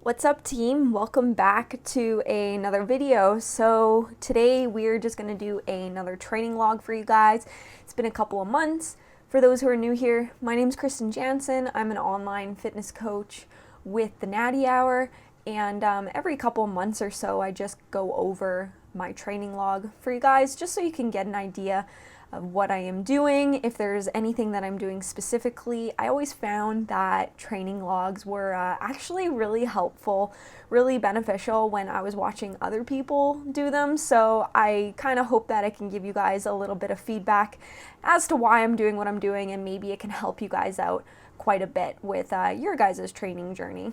What's up, team? Welcome back to another video. So today we're just going to do another training log for you guys. It's been a couple of months. For those who are new here, my name is Krysten. I'm an online fitness coach with the Natty Hour, and every couple of months or so I just go over my training log for you guys just so you can get an idea of what I am doing, if there's anything that I'm doing specifically. I always found that training logs were actually really helpful, really beneficial when I was watching other people do them. So I kind of hope that I can give you guys a little bit of feedback as to why I'm doing what I'm doing, and maybe it can help you guys out quite a bit with your guys' training journey.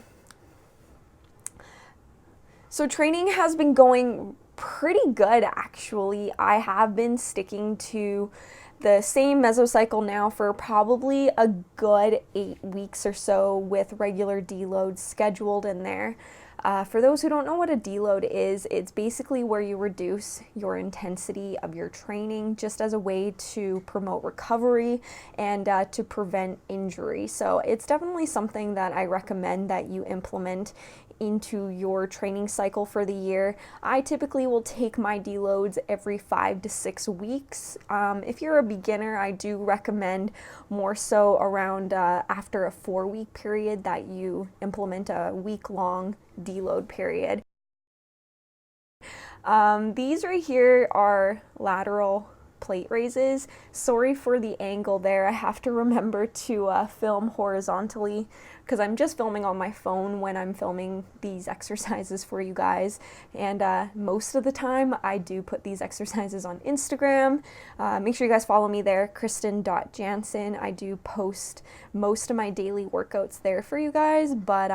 So training has been going pretty good, actually. I have been sticking to the same mesocycle now for probably a good 8 weeks or so, with regular deloads scheduled in there. For those who don't know what a deload is, it's basically where you reduce your intensity of your training just as a way to promote recovery and to prevent injury. So it's definitely something that I recommend that you implement into your training cycle for the year. I typically will take my deloads every 5 to 6 weeks. If you're a beginner, I do recommend more so around after a 4-week period that you implement a week-long deload period. These right here are lateral plate raises. Sorry for the angle there. I have to remember to film horizontally because I'm just filming on my phone when I'm filming these exercises for you guys. And most of the time I do put these exercises on Instagram. Make sure you guys follow me there, krystenjanzen. I do post most of my daily workouts there for you guys. But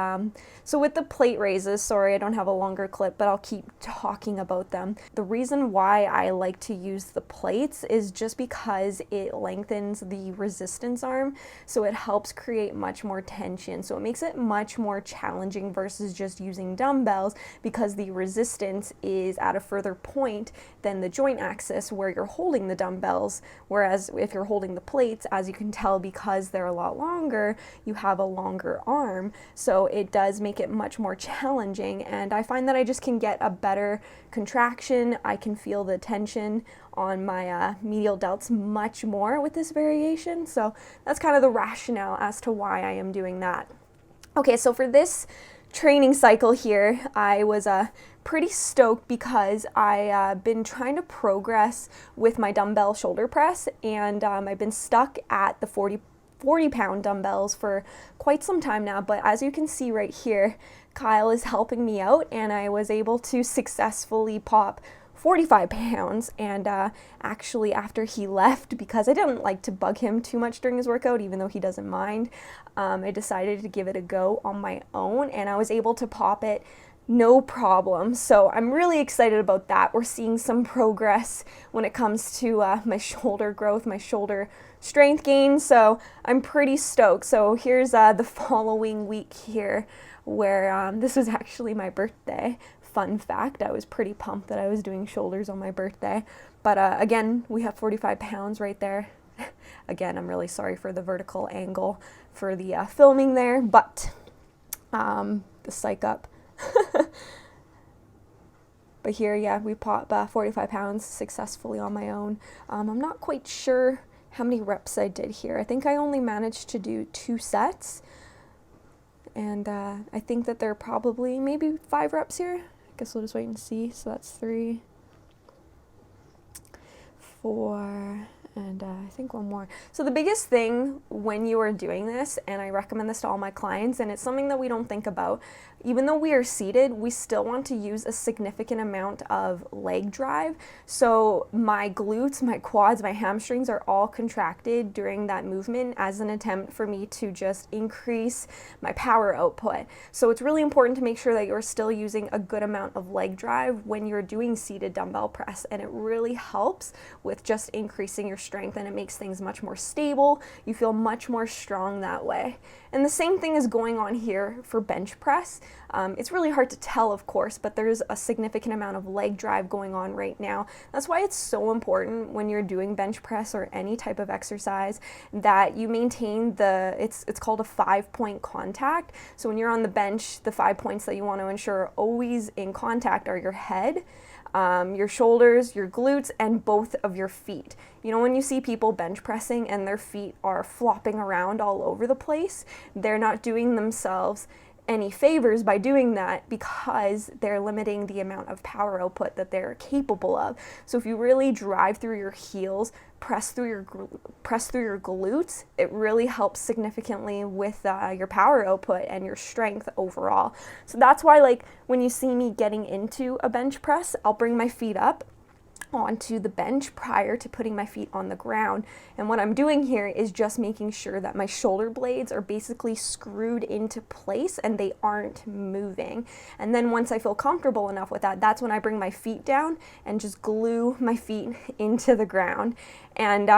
so with the plate raises, sorry I don't have a longer clip, but I'll keep talking about them. The reason why I like to use the plates is just because it lengthens the resistance arm, so it helps create much more tension. So it makes it much more challenging versus just using dumbbells, because the resistance is at a further point than the joint axis where you're holding the dumbbells. Whereas if you're holding the plates, as you can tell, because they're a lot longer, you have a longer arm. So it does make it much more challenging, and I find that I just can get a better contraction. I can feel the tension on my medial delts much more with this variation. So that's kind of the rationale as to why I am doing that. Okay, so for this training cycle here, I was pretty stoked because I've been trying to progress with my dumbbell shoulder press, and I've been stuck at the 40-pound dumbbells for quite some time now. But as you can see right here, Kyle is helping me out, and I was able to successfully pop 45 pounds. And actually after he left, because I didn't like to bug him too much during his workout, even though he doesn't mind, I decided to give it a go on my own, and I was able to pop it no problem. So I'm really excited about that. We're seeing some progress when it comes to my shoulder growth, my shoulder strength gain. So I'm pretty stoked. So here's the following week here, where this was actually my birthday. Fun fact, I was pretty pumped that I was doing shoulders on my birthday. But again, we have 45 pounds right there. Again, I'm really sorry for the vertical angle for the filming there, but the psych up. But here, yeah, we popped 45 pounds successfully on my own. I'm not quite sure how many reps I did here. I think I only managed to do 2 sets, and I think that there are probably maybe 5 reps here. I guess we'll just wait and see. So that's 3, 4, and I think 1 more. So the biggest thing when you are doing this, and I recommend this to all my clients, and it's something that we don't think about, even though we are seated, we still want to use a significant amount of leg drive. So my glutes, my quads, my hamstrings are all contracted during that movement as an attempt for me to just increase my power output. So it's really important to make sure that you're still using a good amount of leg drive when you're doing seated dumbbell press, and it really helps with just increasing your strength and it makes things much more stable. You feel much more strong that way. And the same thing is going on here for bench press. It's really hard to tell, of course, but there's a significant amount of leg drive going on right now. That's why it's so important when you're doing bench press or any type of exercise that you maintain it's called a 5-point contact. So when you're on the bench, the 5 points that you want to ensure are always in contact are your head, your shoulders, your glutes, and both of your feet. You know, when you see people bench pressing and their feet are flopping around all over the place, they're not doing themselves any favors by doing that, because they're limiting the amount of power output that they're capable of. So if you really drive through your heels, press through your glutes, it really helps significantly with your power output and your strength overall. So that's why, like, when you see me getting into a bench press, I'll bring my feet up onto the bench prior to putting my feet on the ground. And what I'm doing here is just making sure that my shoulder blades are basically screwed into place and they aren't moving. And then once I feel comfortable enough with that, that's when I bring my feet down and just glue my feet into the ground. And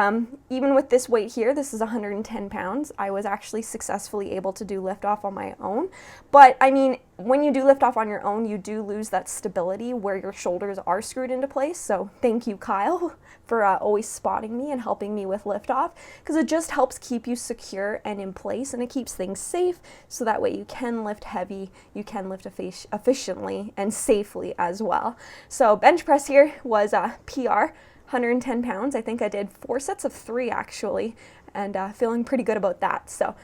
even with this weight here, this is 110 pounds, I was actually successfully able to do lift off on my own. But I mean, when you do lift off on your own, you do lose that stability where your shoulders are screwed into place. So thank you, Kyle, for always spotting me and helping me with lift off, because it just helps keep you secure and in place, and it keeps things safe, so that way you can lift heavy, you can lift efficiently and safely as well. So bench press here was PR. 110 pounds. I think I did 4 sets of 3 actually, and feeling pretty good about that. So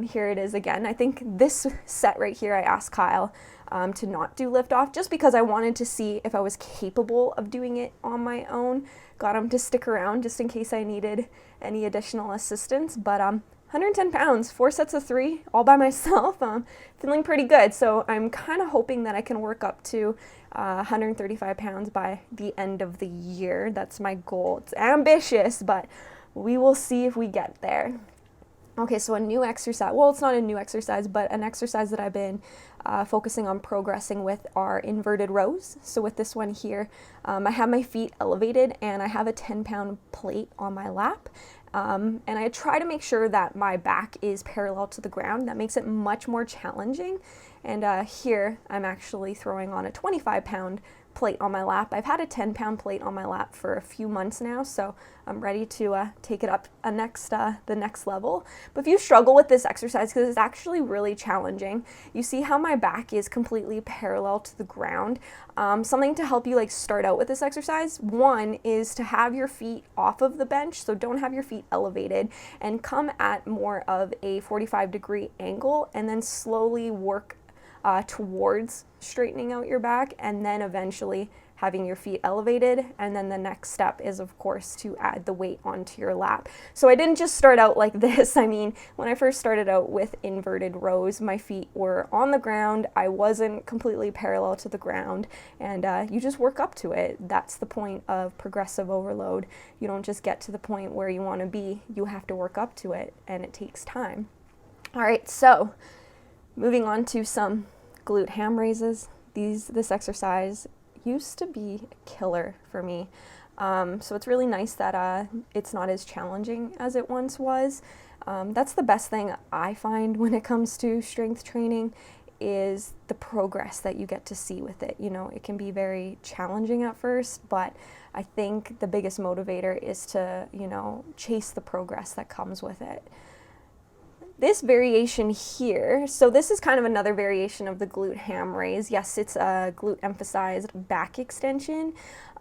here it is again. I think this set right here, I asked Kyle to not do lift off just because I wanted to see if I was capable of doing it on my own. Got him to stick around just in case I needed any additional assistance. But 110 pounds, 4 sets of 3, all by myself. Feeling pretty good. So I'm kind of hoping that I can work up to 135 pounds by the end of the year. That's my goal. It's ambitious, but we will see if we get there. Okay, so a new exercise, well, it's not a new exercise, but an exercise that I've been focusing on progressing with are inverted rows. So with this one here, I have my feet elevated and I have a 10-pound plate on my lap. And I try to make sure that my back is parallel to the ground. That makes it much more challenging. And here I'm actually throwing on a 25-pound plate on my lap. I've had a 10-pound plate on my lap for a few months now, so I'm ready to take it up the next level. But if you struggle with this exercise, because it's actually really challenging, you see how my back is completely parallel to the ground. Something to help you like start out with this exercise, one is to have your feet off of the bench, so don't have your feet elevated, and come at more of a 45-degree angle, and then slowly work towards straightening out your back, and then eventually having your feet elevated. And then the next step is, of course, to add the weight onto your lap. So I didn't just start out like this. I mean, when I first started out with inverted rows, my feet were on the ground. I wasn't completely parallel to the ground, and you just work up to it. That's the point of progressive overload. You don't just get to the point where you want to be. You have to work up to it, and it takes time. All right, so moving on to some glute ham raises. This exercise used to be a killer for me. So it's really nice that it's not as challenging as it once was. That's the best thing I find when it comes to strength training, is the progress that you get to see with it. You know, it can be very challenging at first, but I think the biggest motivator is to, you know, chase the progress that comes with it. This variation here, so this is kind of another variation of the glute ham raise. Yes, it's a glute emphasized back extension.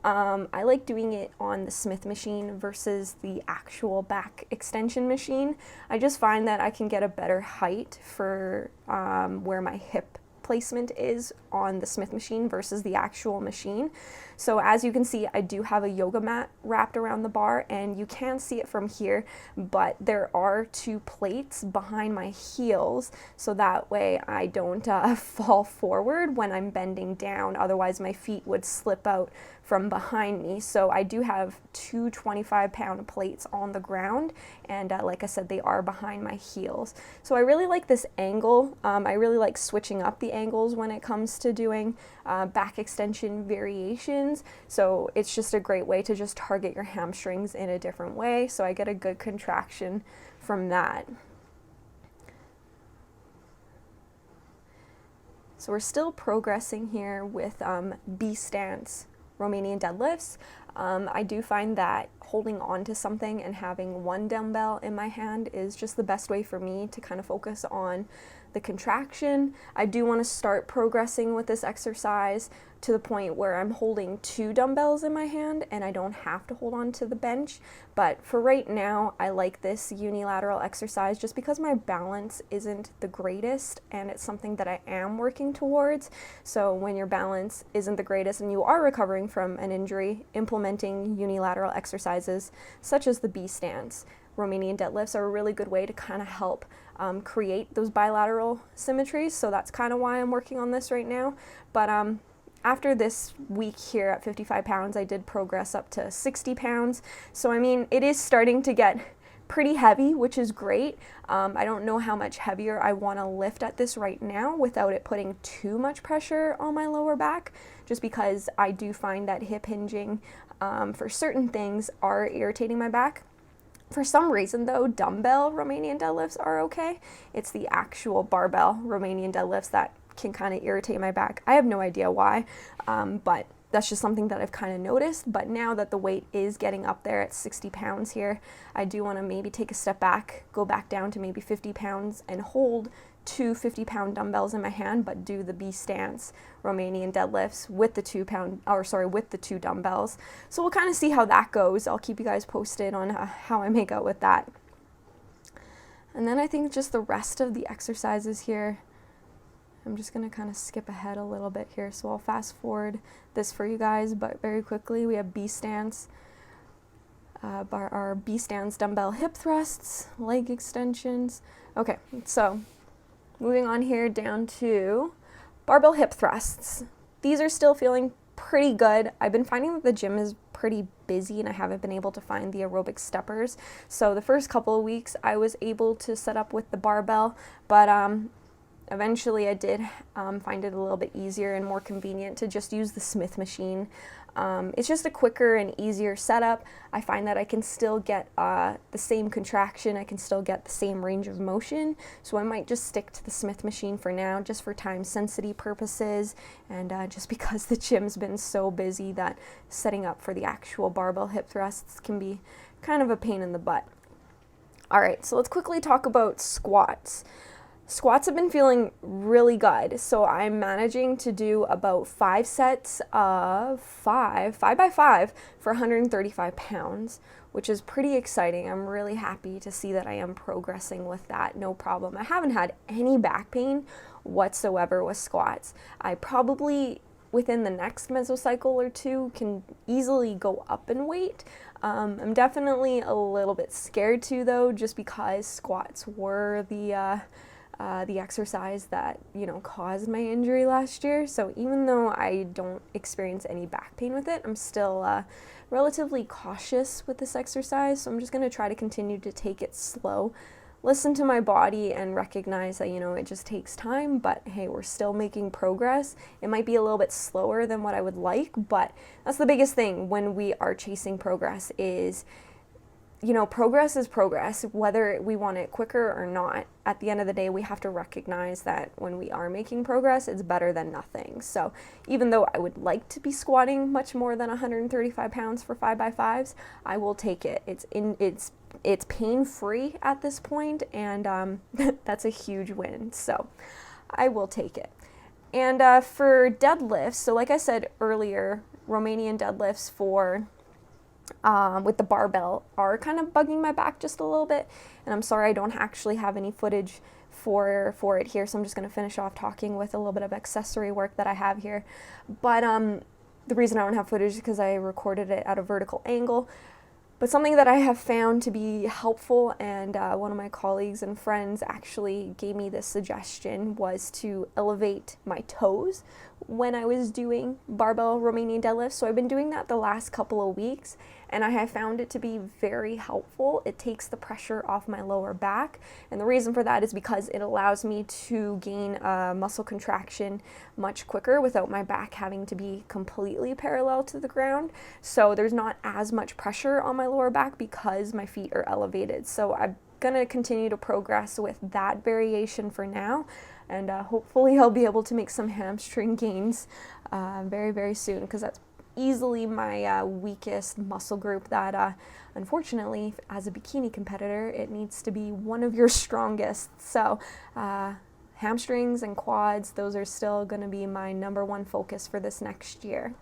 I like doing it on the Smith machine versus the actual back extension machine. I just find that I can get a better height for where my hip placement is on the Smith machine versus the actual machine. So as you can see, I do have a yoga mat wrapped around the bar, and you can't see it from here, but there are 2 plates behind my heels, so that way I don't fall forward when I'm bending down. Otherwise my feet would slip out from behind me. So I do have 2 25-pound plates on the ground, and like I said, they are behind my heels. So I really like this angle. I really like switching up the angles when it comes to doing back extension variations. So it's just a great way to just target your hamstrings in a different way. So I get a good contraction from that. So we're still progressing here with B stance Romanian deadlifts. I do find that holding on to something and having one dumbbell in my hand is just the best way for me to kind of focus on the contraction. I do want to start progressing with this exercise to the point where I'm holding 2 dumbbells in my hand and I don't have to hold on to the bench. But for right now, I like this unilateral exercise just because my balance isn't the greatest and it's something that I am working towards. So when your balance isn't the greatest and you are recovering from an injury, implementing unilateral exercises such as the B stance Romanian deadlifts are a really good way to kind of help create those bilateral symmetries. So that's kind of why I'm working on this right now. But after this week here at 55 pounds, I did progress up to 60 pounds. So I mean, it is starting to get pretty heavy, which is great. I don't know how much heavier I want to lift at this right now without it putting too much pressure on my lower back, just because I do find that hip hinging for certain things are irritating my back. For some reason though, dumbbell Romanian deadlifts are okay. It's the actual barbell Romanian deadlifts that can kind of irritate my back. I have no idea why, but that's just something that I've kind of noticed. But now that the weight is getting up there at 60 pounds here, I do want to maybe take a step back, go back down to maybe 50 pounds and hold 2 50-pound dumbbells in my hand, but do the B stance Romanian deadlifts with the 2 dumbbells. So we'll kind of see how that goes. I'll keep you guys posted on how I make out with that. And then I think just the rest of the exercises here, I'm just going to kind of skip ahead a little bit here. So I'll fast forward this for you guys, but very quickly we have B stance, our B stance dumbbell hip thrusts, leg extensions. Okay, so moving on here down to barbell hip thrusts. These are still feeling pretty good. I've been finding that the gym is pretty busy and I haven't been able to find the aerobic steppers. So the first couple of weeks I was able to set up with the barbell, but eventually I did find it a little bit easier and more convenient to just use the Smith machine. It's just a quicker and easier setup. I find that I can still get the same contraction, I can still get the same range of motion, so I might just stick to the Smith machine for now, just for time sensitivity purposes, and just because the gym's been so busy that setting up for the actual barbell hip thrusts can be kind of a pain in the butt. Alright, so let's quickly talk about squats. Squats have been feeling really good, so I'm managing to do about 5 sets of 5 by 5 for 135 pounds, which is pretty exciting. I'm really happy to see that I am progressing with that, no problem. I haven't had any back pain whatsoever with squats. I probably, within the next mesocycle or 2, can easily go up in weight. I'm definitely a little bit scared too, though, just because squats were the exercise that, caused my injury last year. So even though I don't experience any back pain with it, I'm still relatively cautious with this exercise. So I'm just going to try to continue to take it slow, listen to my body, and recognize that, it just takes time, but hey, we're still making progress. It might be a little bit slower than what I would like, but that's the biggest thing when we are chasing progress is, progress is progress, whether we want it quicker or not. At the end of the day, we have to recognize that when we are making progress, it's better than nothing. So even though I would like to be squatting much more than 135 pounds for 5 by 5s, I will take it. It's pain-free at this point, and that's a huge win. So I will take it. And for deadlifts, so like I said earlier, Romanian deadlifts with the barbell are kind of bugging my back just a little bit, and I'm sorry I don't actually have any footage for it here, so I'm just going to finish off talking with a little bit of accessory work that I have here. But the reason I don't have footage is because I recorded it at a vertical angle. But something that I have found to be helpful, and one of my colleagues and friends actually gave me this suggestion, was to elevate my toes when I was doing barbell Romanian deadlifts. So I've been doing that the last couple of weeks, and I have found it to be very helpful. It takes the pressure off my lower back, and the reason for that is because it allows me to gain muscle contraction much quicker without my back having to be completely parallel to the ground. So there's not as much pressure on my lower back because my feet are elevated. So I'm gonna continue to progress with that variation for now, and hopefully I'll be able to make some hamstring gains very, very soon, because that's easily my weakest muscle group that unfortunately, as a bikini competitor, it needs to be one of your strongest. So hamstrings and quads, those are still going to be my #1 focus for this next year.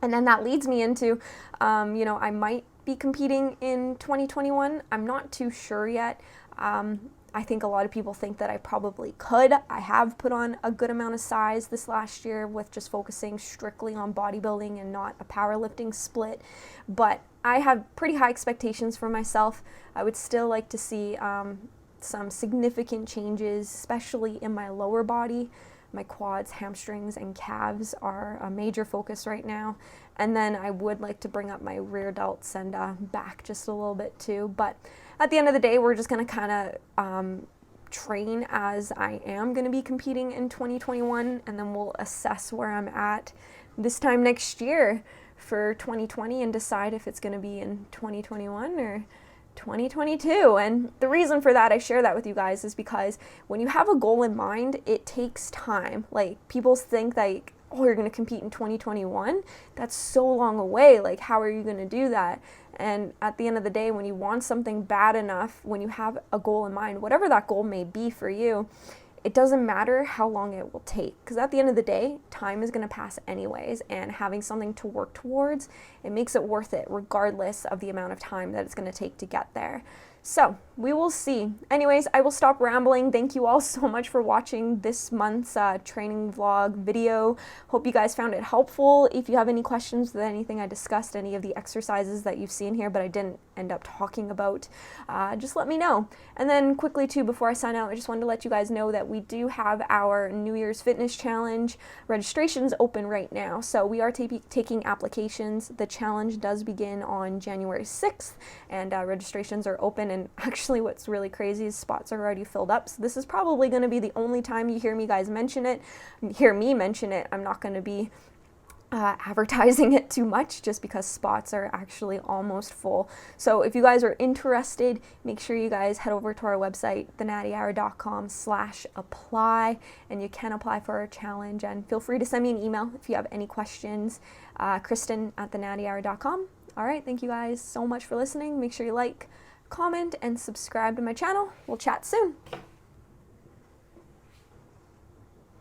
And then that leads me into, I might be competing in 2021. I'm not too sure yet. I think a lot of people think that I probably could. I have put on a good amount of size this last year with just focusing strictly on bodybuilding and not a powerlifting split, but I have pretty high expectations for myself. I would still like to see some significant changes, especially in my lower body. My quads, hamstrings, and calves are a major focus right now. And then I would like to bring up my rear delts and back just a little bit too. But at the end of the day, we're just going to kind of train as I am going to be competing in 2021. And then we'll assess where I'm at this time next year for 2020 and decide if it's going to be in 2021 or 2022. And the reason for that, I share that with you guys, is because when you have a goal in mind, it takes time. Like, people think like, oh, you're going to compete in 2021? That's so long away. Like, how are you going to do that? And at the end of the day, when you want something bad enough, when you have a goal in mind, whatever that goal may be for you, it doesn't matter how long it will take, because at the end of the day, time is going to pass anyways, and having something to work towards, it makes it worth it regardless of the amount of time that it's going to take to get there. So we will see. Anyways, I will stop rambling. Thank you all so much for watching this month's training vlog video. Hope you guys found it helpful. If you have any questions with anything I discussed, any of the exercises that you've seen here but I didn't end up talking about, just let me know. And then quickly too, before I sign out, I just wanted to let you guys know that we do have our New Year's Fitness Challenge registrations open right now. So we are taking applications. The challenge does begin on January 6th, and registrations are open. And actually what's really crazy is spots are already filled up. So this is probably going to be the only time you hear me mention it. I'm not going to be advertising it too much, just because spots are actually almost full. So if you guys are interested, make sure you guys head over to our website, thenattyhour.com/apply, and you can apply for our challenge. And feel free to send me an email if you have any questions, Krysten@thenattyhour.com. All right, thank you guys so much for listening. Make sure you like, comment, and subscribe to my channel. We'll chat soon.